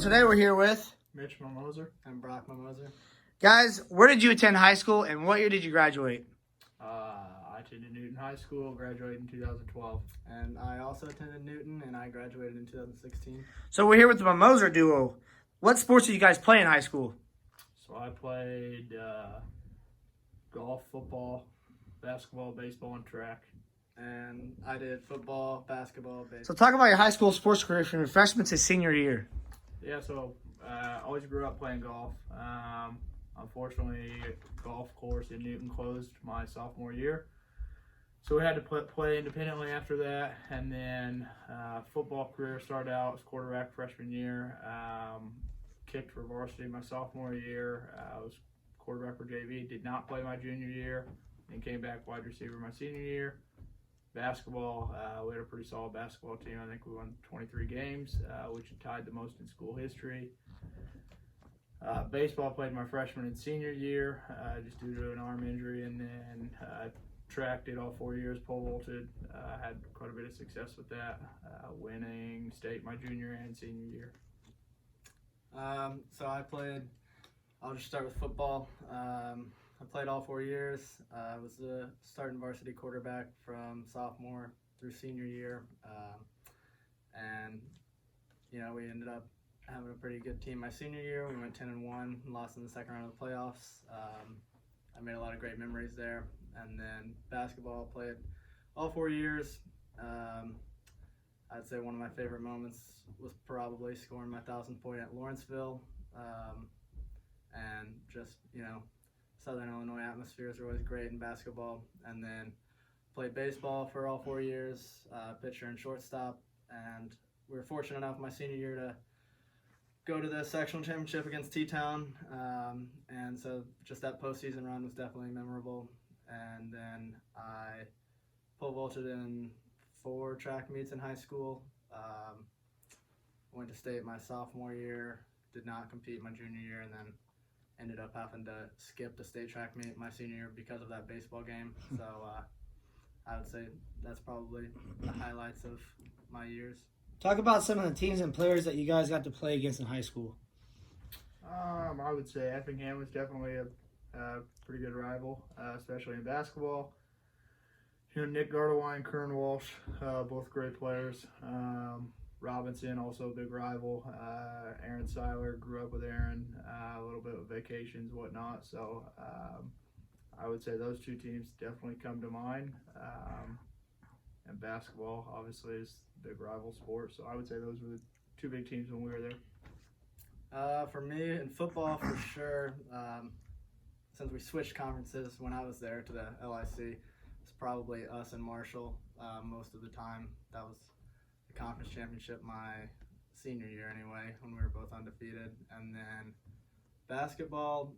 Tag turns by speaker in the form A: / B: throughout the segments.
A: today we're here with
B: Mitch Mammoser.
C: I'm Mammoser.
A: Guys, where did you attend high school and what year did you graduate?
B: I attended Newton High School, graduated in 2012.
C: And I also attended Newton, and I graduated in 2016.
A: So we're here with the Mammoser duo. What sports did you guys play in high school?
B: So I played golf, football, basketball, baseball, and track.
C: And I did football, basketball, baseball.
A: So talk about your high school sports career from your freshman to senior year.
B: Yeah, so I always grew up playing golf. Unfortunately, golf course in Newton closed my sophomore year. So we had to play independently after that. And then football career started out as quarterback freshman year. Kicked for varsity my sophomore year. I was quarterback for JV. Did not play my junior year. And came back wide receiver my senior year. Basketball, we had a pretty solid basketball team. I think we won 23 games, which tied the most in school history. Baseball played my freshman and senior year, just due to an arm injury, and then track did all 4 years, pole vaulted, had quite a bit of success with that, winning state my junior and senior year.
C: So I'll just start with football. I played all 4 years. I was the starting varsity quarterback from sophomore through senior year. And, we ended up having a pretty good team my senior year. We went 10-1, lost in the second round of the playoffs. I made a lot of great memories there. And then basketball, played all 4 years. I'd say one of my favorite moments was probably scoring my 1,000th point at Lawrenceville. And just, Southern Illinois atmospheres are always great in basketball. And then played baseball for all 4 years, pitcher and shortstop. And we were fortunate enough my senior year to go to the sectional championship against T-Town. And so just that postseason run was definitely memorable. And then I pole vaulted in 4 track meets in high school. Went to state my sophomore year, did not compete my junior year, and then ended up having to skip the state track meet my senior year because of that baseball game. So I would say that's probably the highlights of my years.
A: Talk about some of the teams and players that you guys got to play against in high school.
B: I would say Effingham was definitely a pretty good rival, especially in basketball. Nick Gardewine, Kern Walsh, both great players. Robinson, also a big rival. Aaron Seiler, grew up with Aaron, a little bit with vacations, whatnot. So I would say those two teams definitely come to mind. And basketball, obviously, is a big rival sport. So I would say those were the 2 big teams when we were there.
C: For me, in football, for sure, since we switched conferences when I was there to the LIC, it's probably us and Marshall most of the time. That was the conference championship my senior year anyway, when we were both undefeated. And then basketball,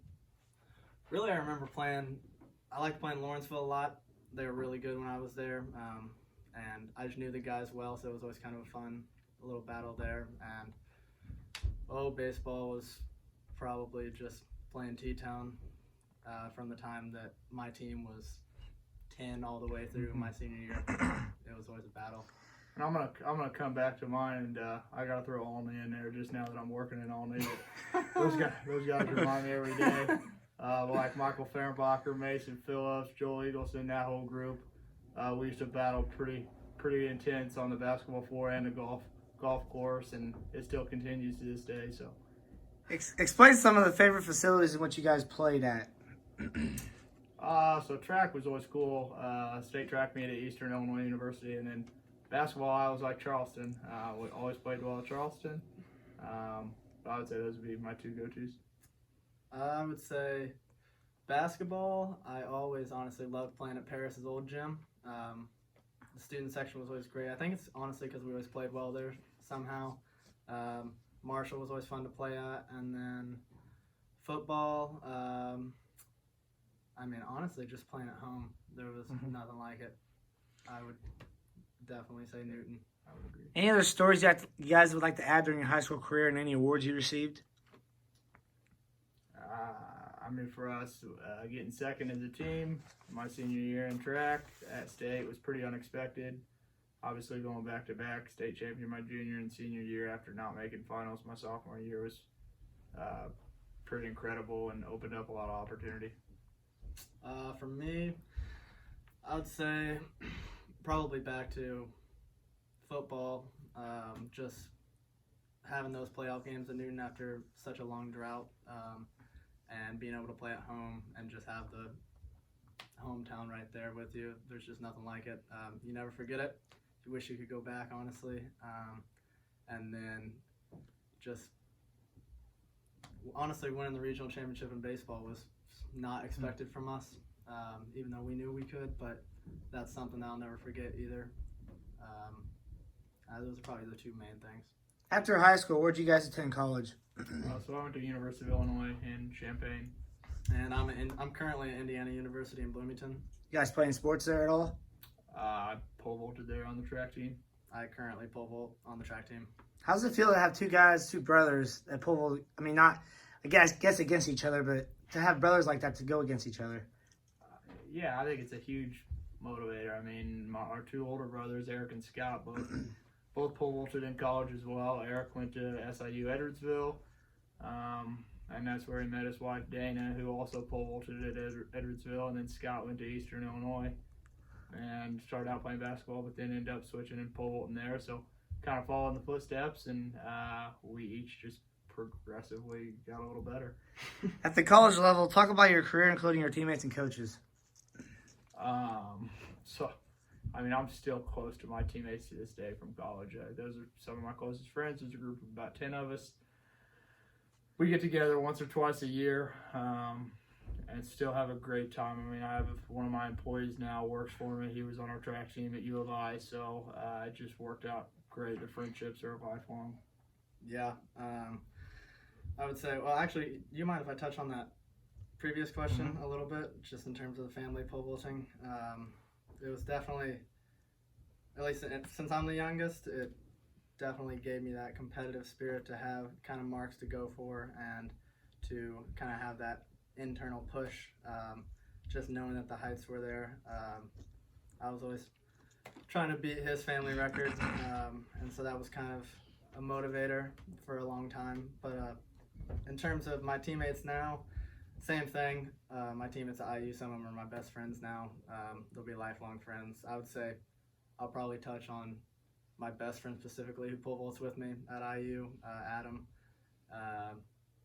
C: really I remember I liked playing Lawrenceville a lot. They were really good when I was there. And I just knew the guys well, so it was always kind of a little battle there. And baseball was probably just playing T-Town from the time that my team was 10 all the way through my senior year. It was always a battle.
B: And I'm gonna come back to mine, and I gotta throw Olney in there just now that I'm working in Olney. Those guys remind me every day. Like Michael Fehrenbacher, Mason Phillips, Joel Eagleson, that whole group. We used to battle pretty intense on the basketball floor and the golf course, and it still continues to this day. So,
A: Explain some of the favorite facilities in which you guys played at.
B: So track was always cool. State track meet at Eastern Illinois University, and then basketball I was like Charleston. We always played well at Charleston. But I would say those would be my 2 go-tos.
C: I would say basketball, I always honestly loved playing at Paris's old gym. The student section was always great. I think it's honestly because we always played well there somehow. Marshall was always fun to play at. And then football, honestly, just playing at home, there was nothing like it. I would definitely say Newton. I would agree.
A: Any other stories that you guys would like to add during your high school career and any awards you received?
B: For us, getting second as a team my senior year in track at state was pretty unexpected. obviously going back-to-back state champion my junior and senior year after not making finals my sophomore year was pretty incredible and opened up a lot of opportunity.
C: For me, I would say probably back to football. Just having those playoff games at Newton after such a long drought, and being able to play at home and just have the hometown right there with you. There's just nothing like it. You never forget it. You wish you could go back, honestly. And then just honestly winning the regional championship in baseball was not expected from us, even though we knew we could, but that's something that I'll never forget either. Those are probably the two main things.
A: After high school, where'd you guys attend college?
B: So I went to University of Illinois in Champaign.
C: And I'm currently at Indiana University in Bloomington.
A: You guys playing sports there at all?
B: I pole vaulted there on the track team.
C: I currently pole vault on the track team.
A: How's it feel to have two brothers that pole vault? I mean, not, I guess against each other, but to have brothers like that to go against each other.
B: Yeah, I think it's a huge motivator. I mean, our two older brothers, Eric and Scott, both pole vaulted in college as well. Eric went to SIU Edwardsville, and that's where he met his wife Dana, who also pole vaulted at Edwardsville. And then Scott went to Eastern Illinois and started out playing basketball, but then ended up switching and pole vaulting there. So kind of following the footsteps, and we each just progressively got a little better.
A: At the college level, talk about your career, including your teammates and coaches.
B: So, I mean, I'm still close to my teammates to this day from college. Those are some of my closest friends. There's a group of about 10 of us. We get together once or twice a year and still have a great time. I mean, I have one of my employees now works for me. He was on our track team at U of I, so it just worked out great. The friendships are lifelong.
C: Yeah. I would say, well, actually, do you mind if I touch on that previous question a little bit, just in terms of the family pole vaulting? It was definitely, at least since I'm the youngest, it definitely gave me that competitive spirit to have kind of marks to go for and to kind of have that internal push, just knowing that the heights were there. I was always trying to beat his family record, and so that was kind of a motivator for a long time. But in terms of my teammates now, same thing. My teammates at IU, some of them are my best friends now. They'll be lifelong friends. I would say I'll probably touch on my best friend specifically who pole vaults with me at IU, Adam.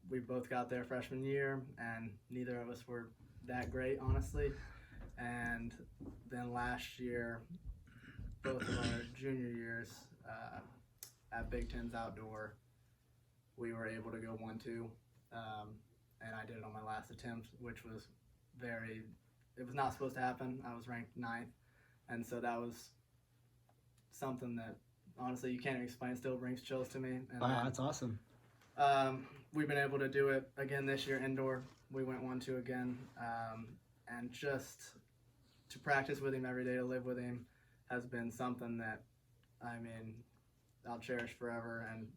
C: We both got there freshman year, and neither of us were that great, honestly. And then last year, both of our junior years at Big Ten's Outdoor, we were able to go 1-2. And I did it on my last attempt, which was it was not supposed to happen. I was ranked 9th. And so that was something that, honestly, you can't even explain. It still brings chills to me. And
A: Wow, that's awesome.
C: We've been able to do it again this year indoor. We went 1-2 again. And just to practice with him every day, to live with him, has been something that, I mean, I'll cherish forever. And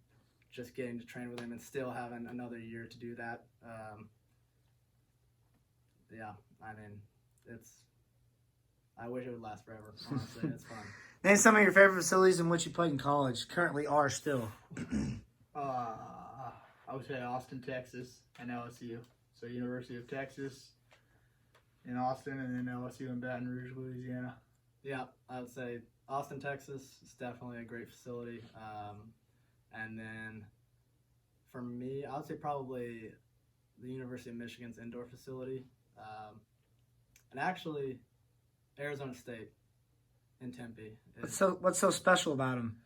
C: just getting to train with him and still having another year to do that. Yeah, I mean, I wish it would last forever, honestly. It's fun.
A: Name some of your favorite facilities in which you played in college, currently are still.
B: I would say Austin, Texas, and LSU. So University of Texas in Austin, and then LSU in Baton Rouge, Louisiana.
C: Yeah, I would say Austin, Texas is definitely a great facility. And then for me, I would say probably the University of Michigan's indoor facility. And actually, Arizona State in Tempe.
A: What's so special about them?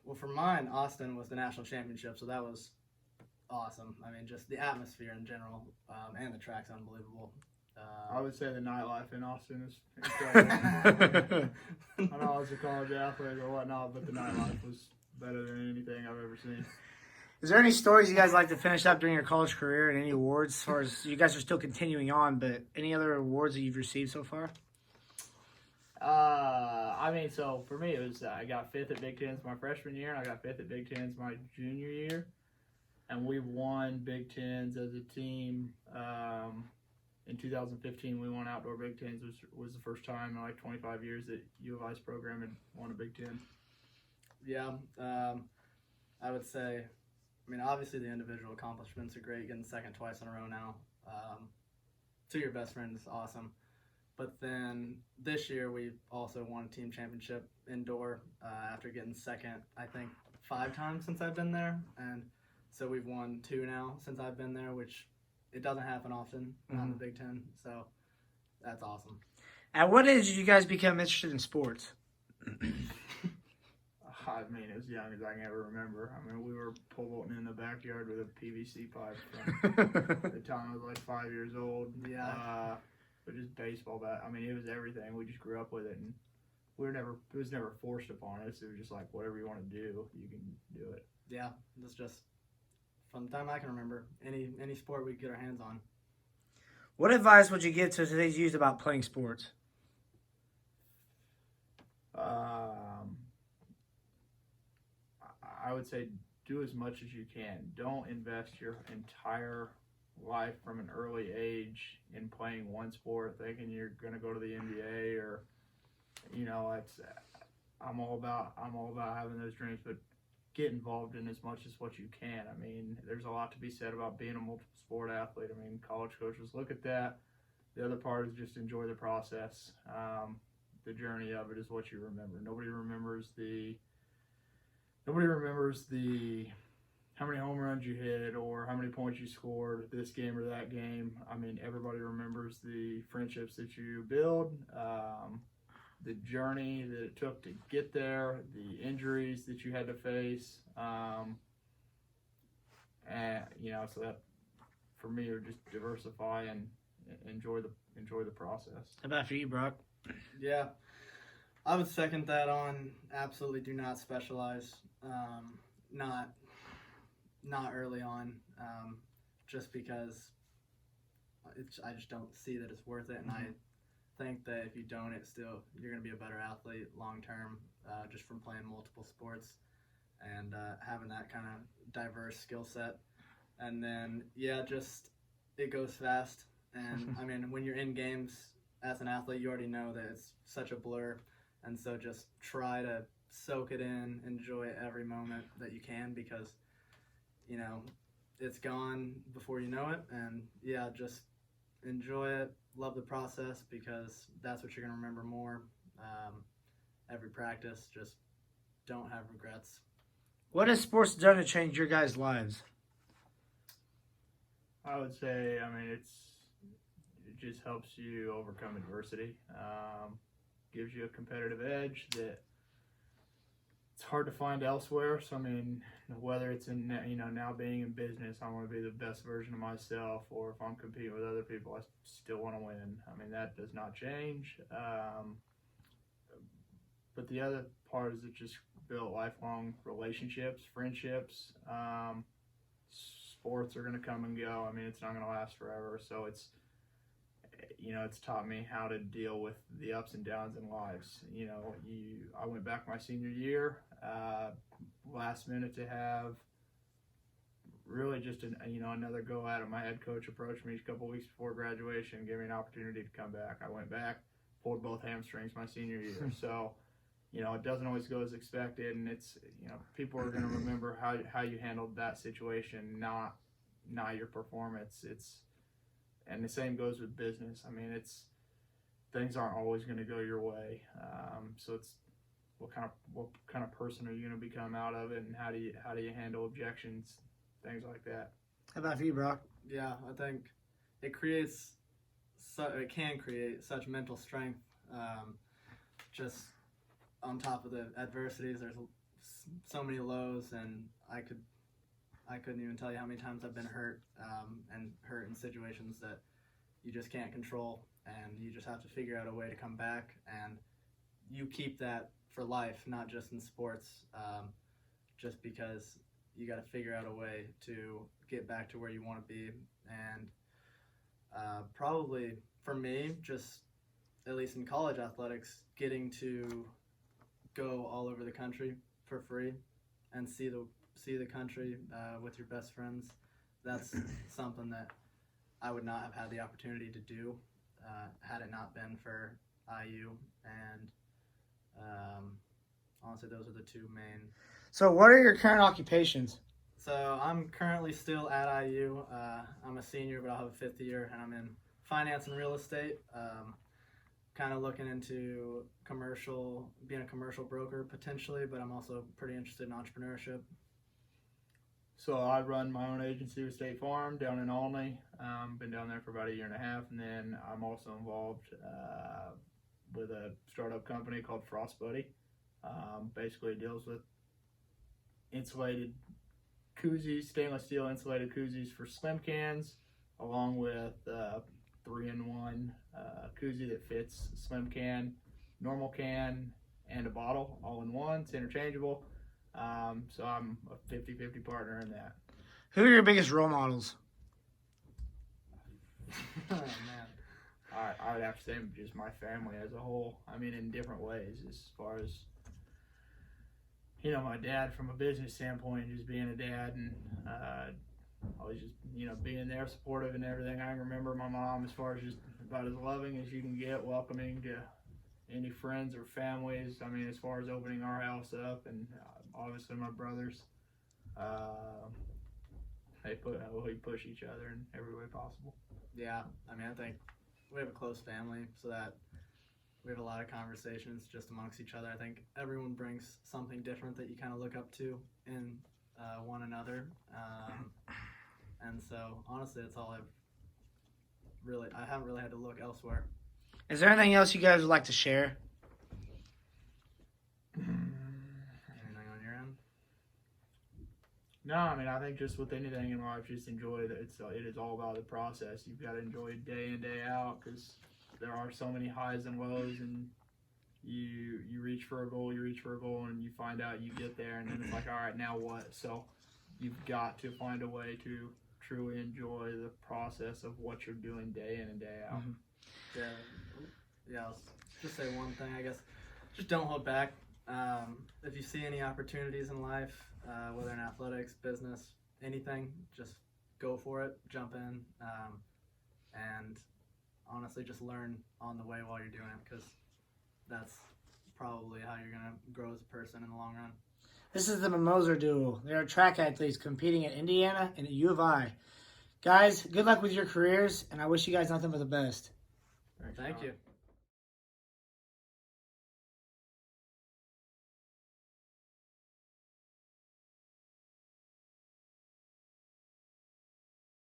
C: Well, for mine, Austin was the national championship, so that was awesome. I mean, just the atmosphere in general, and the track's unbelievable.
B: I would say the nightlife in Austin is incredible. I know I was a college athlete or whatnot, but the nightlife was better than anything I've ever seen.
A: Is there any stories you guys like to finish up during your college career, and any awards, as far as you guys are still continuing on, but any other awards that you've received so far?
B: I mean, so for me, it was I got 5th at Big Tens my freshman year, and I got 5th at Big Tens my junior year, and we won Big Tens as a team in 2015 we won outdoor Big Tens, which was the first time in like 25 years that U of I's program had won a Big Ten.
C: Yeah, I would say, I mean, obviously the individual accomplishments are great, getting second twice in a row now. To your best friend is awesome. But then this year we also won a team championship indoor after getting second, I think, 5 times since I've been there. And so we've won 2 now since I've been there, which it doesn't happen often, not in the Big Ten. So that's awesome.
A: At what age did you guys become interested in sports?
B: I mean, as young as I can ever remember. I mean, we were pole vaulting in the backyard with a PVC pipe from the time I was like 5 years old.
C: Yeah.
B: But just baseball bat. I mean, it was everything. We just grew up with it, and it was never forced upon us. It was just like, whatever you want to do, you can do it.
C: Yeah, it's just from the time I can remember, any sport we could get our hands on.
A: What advice would you give to today's youth about playing sports?
B: I would say do as much as you can. Don't invest your entire life from an early age in playing one sport, thinking you're going to go to the NBA or, you know, I'm all about having those dreams, but get involved in as much as what you can. I mean, there's a lot to be said about being a multiple sport athlete. I mean, college coaches look at that. The other part is just enjoy the process. The journey of it is what you remember. Nobody remembers how many home runs you hit or how many points you scored this game or that game. I mean, everybody remembers the friendships that you build, the journey that it took to get there, the injuries that you had to face, and so that for me would just diversify and enjoy the process.
A: How about for you, Brock?
C: Yeah, I would second that on. Absolutely, do not specialize. Not early on, just because I just don't see that it's worth it, and I think that if you don't, you're going to be a better athlete long term, just from playing multiple sports and having that kind of diverse skill set. And then just it goes fast, and I mean when you're in games as an athlete, you already know that it's such a blur, and so just try to soak it in, enjoy every moment that you can, because it's gone before you know it. And just enjoy it, love the process, because that's what you're going to remember more. Every practice, just don't have regrets.
A: What has sports done to change your guys' lives?
B: I would say, I mean, it just helps you overcome adversity, gives you a competitive edge that it's hard to find elsewhere. So I mean, whether it's in now being in business, I want to be the best version of myself, or if I'm competing with other people, I still want to win. I mean, that does not change. But the other part is it just built lifelong relationships, friendships. Sports are going to come and go. I mean, it's not going to last forever. So it's taught me how to deal with the ups and downs in lives. I went back my senior year, last minute to have really just another go at it. My head coach approached me a couple weeks before graduation, gave me an opportunity to come back. I went back, pulled both hamstrings my senior year. So, it doesn't always go as expected, and it's, people are going to remember how you handled that situation, not your performance. And the same goes with business. I mean, things aren't always going to go your way. So it's what kind of person are you going to become out of it, and how do you handle objections, things like that.
A: How about for you, Brock?
C: Yeah, I think it can create such mental strength. Just on top of the adversities, there's so many lows, and I couldn't even tell you how many times I've been hurt, and hurt in situations that you just can't control, and you just have to figure out a way to come back, and you keep that for life, not just in sports, just because you got to figure out a way to get back to where you want to be. And probably for me, just at least in college athletics, getting to go all over the country for free and see the country with your best friends, that's something that I would not have had the opportunity to do had it not been for IU. And honestly, those are the two main.
A: So, what are your current occupations?
C: So I'm currently still at IU. I'm a senior, but I'll have a fifth year, and I'm in finance and real estate. Kind of looking into being a commercial broker potentially, but I'm also pretty interested in entrepreneurship.
B: So I run my own agency with State Farm down in Olney. Been down there for about a year and a half, and then I'm also involved with a startup company called Frost Buddy. Basically, it deals with insulated koozies, stainless steel insulated koozies for slim cans, along with 3-in-1 koozie that fits slim can, normal can, and a bottle all in one. It's interchangeable. So I'm a 50-50 partner in that.
A: Who are your biggest role models?
C: Oh man.
B: I would have to say just my family as a whole. I mean, in different ways, as far as, my dad from a business standpoint, just being a dad and always just, being there, supportive and everything. I can remember my mom as far as just about as loving as you can get, welcoming to any friends or families. I mean, as far as opening our house up, and obviously my brothers, we push each other in every way possible.
C: Yeah, I mean, I think we have a close family, so that we have a lot of conversations just amongst each other. I think everyone brings something different that you kind of look up to in one another. And so, honestly, that's all I haven't really had to look elsewhere.
A: Is there anything else you guys would like to share?
C: Anything on your end?
B: No, I mean, I think just with anything in life, just enjoy that. It is all about the process. You've got to enjoy it day in, day out, because there are so many highs and lows, and you reach for a goal, and you find out you get there, and then it's like, all right, now what? So you've got to find a way to truly enjoy the process of what you're doing day in and day out.
A: Mm-hmm.
C: Yeah, I'll just say one thing, I guess. Just don't hold back. If you see any opportunities in life, whether in athletics, business, anything, just go for it, jump in, and honestly just learn on the way while you're doing it, because that's probably how you're going to grow as a person in the long run.
A: This is the Mammoser duo. They are track athletes competing at Indiana and at U of I. Guys, good luck with your careers, and I wish you guys nothing but the best.
C: Thank you.